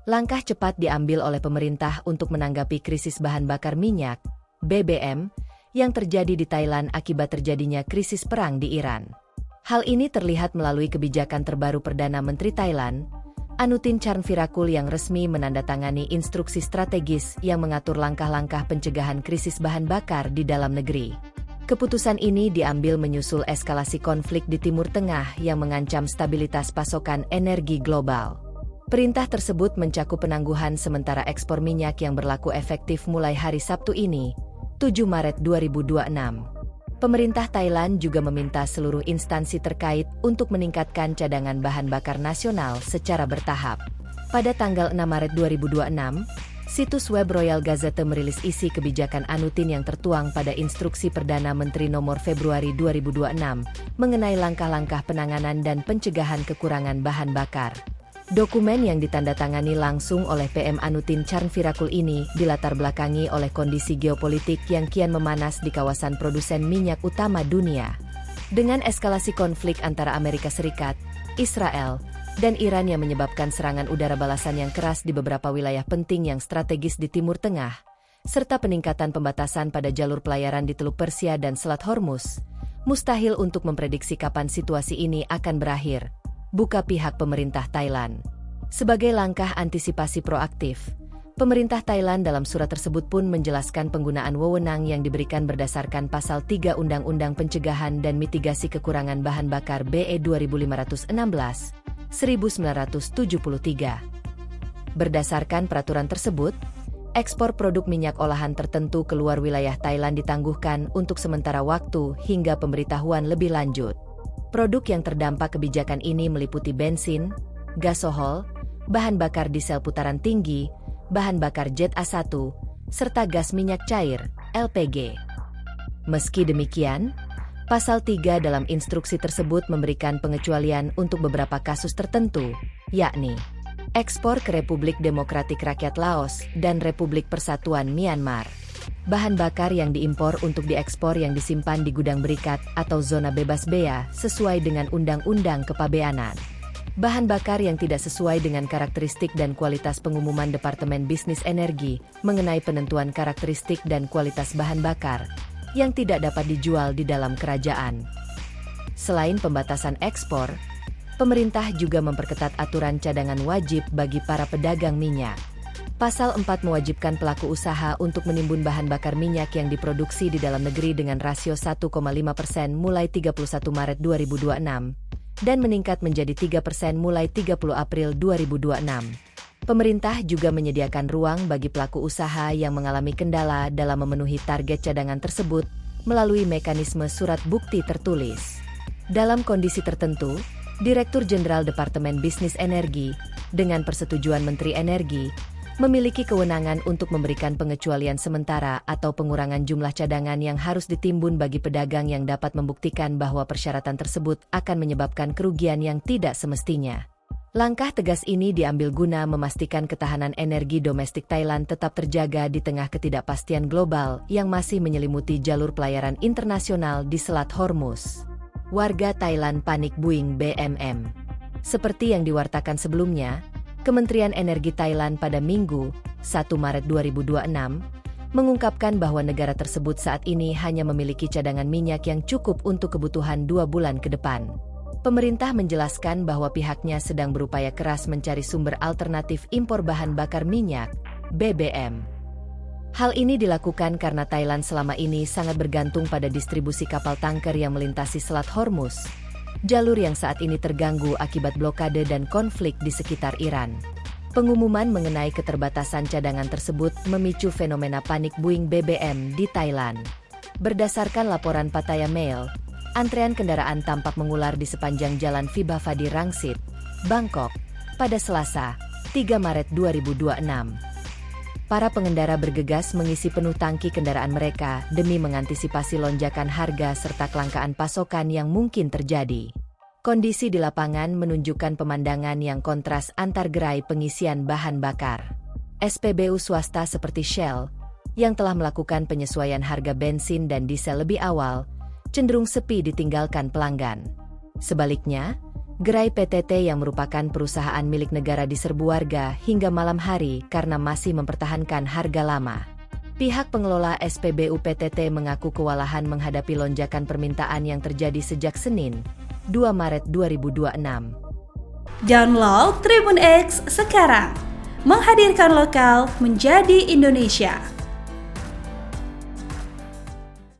Langkah cepat diambil oleh pemerintah untuk menanggapi krisis bahan bakar minyak, BBM, yang terjadi di Thailand akibat terjadinya krisis perang di Iran. Hal ini terlihat melalui kebijakan terbaru Perdana Menteri Thailand, Anutin Charnvirakul yang resmi menandatangani instruksi strategis yang mengatur langkah-langkah pencegahan krisis bahan bakar di dalam negeri. Keputusan ini diambil menyusul eskalasi konflik di Timur Tengah yang mengancam stabilitas pasokan energi global. Perintah tersebut mencakup penangguhan sementara ekspor minyak yang berlaku efektif mulai hari Sabtu ini, 7 Maret 2026. Pemerintah Thailand juga meminta seluruh instansi terkait untuk meningkatkan cadangan bahan bakar nasional secara bertahap. Pada tanggal 6 Maret 2026, situs web Royal Gazette merilis isi kebijakan Anutin yang tertuang pada Instruksi Perdana Menteri nomor Februari 2026 mengenai langkah-langkah penanganan dan pencegahan kekurangan bahan bakar. Dokumen yang ditandatangani langsung oleh PM Anutin Charnvirakul ini dilatar belakangi oleh kondisi geopolitik yang kian memanas di kawasan produsen minyak utama dunia. Dengan eskalasi konflik antara Amerika Serikat, Israel, dan Iran yang menyebabkan serangan udara balasan yang keras di beberapa wilayah penting yang strategis di Timur Tengah, serta peningkatan pembatasan pada jalur pelayaran di Teluk Persia dan Selat Hormuz, mustahil untuk memprediksi kapan situasi ini akan berakhir, buka pihak pemerintah Thailand. Sebagai langkah antisipasi proaktif, pemerintah Thailand dalam surat tersebut pun menjelaskan penggunaan wewenang yang diberikan berdasarkan Pasal 3 Undang-Undang Pencegahan dan Mitigasi Kekurangan Bahan Bakar BE 2516-1973. Berdasarkan peraturan tersebut, ekspor produk minyak olahan tertentu keluar wilayah Thailand ditangguhkan untuk sementara waktu hingga pemberitahuan lebih lanjut. Produk yang terdampak kebijakan ini meliputi bensin, gasohol, bahan bakar diesel putaran tinggi, bahan bakar jet A1, serta gas minyak cair, LPG. Meski demikian, Pasal 3 dalam instruksi tersebut memberikan pengecualian untuk beberapa kasus tertentu, yakni ekspor ke Republik Demokratik Rakyat Laos dan Republik Persatuan Myanmar. Bahan bakar yang diimpor untuk diekspor yang disimpan di gudang berikat atau zona bebas bea sesuai dengan Undang-Undang Kepabeanan. Bahan bakar yang tidak sesuai dengan karakteristik dan kualitas pengumuman Departemen Bisnis Energi mengenai penentuan karakteristik dan kualitas bahan bakar yang tidak dapat dijual di dalam kerajaan. Selain pembatasan ekspor, pemerintah juga memperketat aturan cadangan wajib bagi para pedagang minyak. Pasal 4 mewajibkan pelaku usaha untuk menimbun bahan bakar minyak yang diproduksi di dalam negeri dengan rasio 1,5% mulai 31 Maret 2026 dan meningkat menjadi 3% mulai 30 April 2026. Pemerintah juga menyediakan ruang bagi pelaku usaha yang mengalami kendala dalam memenuhi target cadangan tersebut melalui mekanisme surat bukti tertulis. Dalam kondisi tertentu, Direktur Jenderal Departemen Bisnis Energi, dengan persetujuan Menteri Energi, memiliki kewenangan untuk memberikan pengecualian sementara atau pengurangan jumlah cadangan yang harus ditimbun bagi pedagang yang dapat membuktikan bahwa persyaratan tersebut akan menyebabkan kerugian yang tidak semestinya. Langkah tegas ini diambil guna memastikan ketahanan energi domestik Thailand tetap terjaga di tengah ketidakpastian global yang masih menyelimuti jalur pelayaran internasional di Selat Hormuz. Warga Thailand panik buing BBM. Seperti yang diwartakan sebelumnya, Kementerian Energi Thailand pada Minggu, 1 Maret 2026, mengungkapkan bahwa negara tersebut saat ini hanya memiliki cadangan minyak yang cukup untuk kebutuhan 2 bulan ke depan. Pemerintah menjelaskan bahwa pihaknya sedang berupaya keras mencari sumber alternatif impor bahan bakar minyak, BBM. Hal ini dilakukan karena Thailand selama ini sangat bergantung pada distribusi kapal tanker yang melintasi Selat Hormuz, jalur yang saat ini terganggu akibat blokade dan konflik di sekitar Iran. Pengumuman mengenai keterbatasan cadangan tersebut memicu fenomena panik buing BBM di Thailand. Berdasarkan laporan Pattaya Mail, antrean kendaraan tampak mengular di sepanjang jalan Vibhavadi Rangsit, Bangkok, pada Selasa, 3 Maret 2026. Para pengendara bergegas mengisi penuh tangki kendaraan mereka demi mengantisipasi lonjakan harga serta kelangkaan pasokan yang mungkin terjadi. Kondisi di lapangan menunjukkan pemandangan yang kontras antar gerai pengisian bahan bakar. SPBU swasta seperti Shell, yang telah melakukan penyesuaian harga bensin dan diesel lebih awal, cenderung sepi ditinggalkan pelanggan. Sebaliknya, Gerai PTT yang merupakan perusahaan milik negara diserbu warga hingga malam hari karena masih mempertahankan harga lama. Pihak pengelola SPBU PTT mengaku kewalahan menghadapi lonjakan permintaan yang terjadi sejak Senin, 2 Maret 2026. Download Tribun X sekarang, menghadirkan lokal menjadi Indonesia.